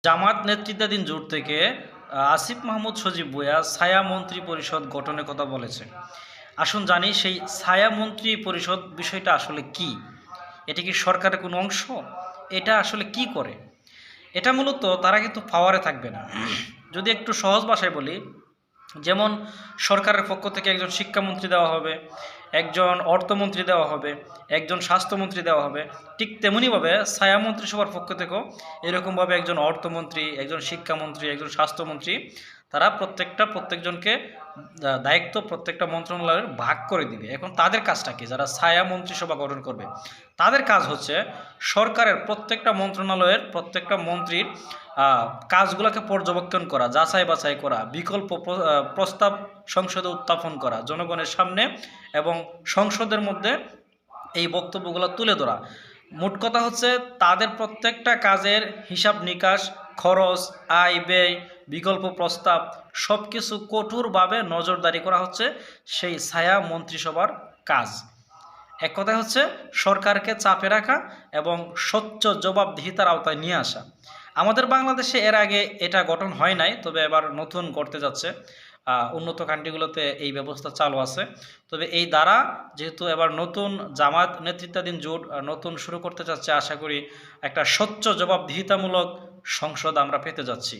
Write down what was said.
জামাত নেতৃত্বাধীন জোট থেকে আসিফ মাহমুদ সজীব ভুঁইয়া ছায়া মন্ত্রী পরিষদ গঠনের কথা বলেছে। আসুন জানি সেই ছায়া মন্ত্রী পরিষদ বিষয়টা আসলে কি। এটা কি সরকারের কোনো অংশ? এটা আসলে কি করে? এটা মূলত তারা কিন্তু পাওয়ারে থাকবে না। যদি একটু সহজ ভাষায় বলি, যেমন সরকারের পক্ষ থেকে একজন শিক্ষামন্ত্রী দেওয়া হবে, একজন অর্থমন্ত্রী দেওয়া হবে, একজন স্বাস্থ্যমন্ত্রী দেওয়া হবে, ঠিক তেমনিভাবে ছায়া মন্ত্রিসভার পক্ষ থেকেও এরকমভাবে একজন অর্থমন্ত্রী, একজন শিক্ষামন্ত্রী, একজন স্বাস্থ্যমন্ত্রী, তারা প্রত্যেকজনকে দায়িত্ব প্রত্যেকটা মন্ত্রণালয়ের ভাগ করে দিবে। এখন তাদের কাজটা কি? যারা ছায়া মন্ত্রিসভা গঠন করবে তাদের কাজ হচ্ছে সরকারের প্রত্যেকটা মন্ত্রণালয়ের প্রত্যেকটা মন্ত্রীর কাজগুলোকে পর্যবেক্ষণ করা, যাচাই বাছাই করা, বিকল্প প্রস্তাব সংসদে উত্থাপন করা জনগণের সামনে এবং সংসদের মধ্যে এই বক্তব্যগুলো তুলে ধরা। মোট কথা হচ্ছে তাদের প্রত্যেকটা কাজের হিসাব নিকাশ, খরচ, আয় ব্যয়, বিকল্প প্রস্তাব সব কিছু কঠোরভাবে নজরদারি করা হচ্ছে সেই ছায়া মন্ত্রিসভার কাজ। এক কথায় হচ্ছে সরকারকে চাপে রাখা এবং স্বচ্ছ জবাবদিহিতার আওতায় নিয়ে আসা। আমাদের বাংলাদেশে এর আগে এটা গঠন হয় নাই, তবে এবার নতুন করতে যাচ্ছে। উন্নত কান্ট্রিগুলোতে এই ব্যবস্থা চালু আছে। তবে এই দ্বারা যেহেতু এবার নতুন জামাত নেতৃত্বাধীন জোট নতুন শুরু করতে যাচ্ছে, আশা করি একটা স্বচ্ছ জবাবদিহিতামূলক সংসদ আমরা পেতে যাচ্ছি।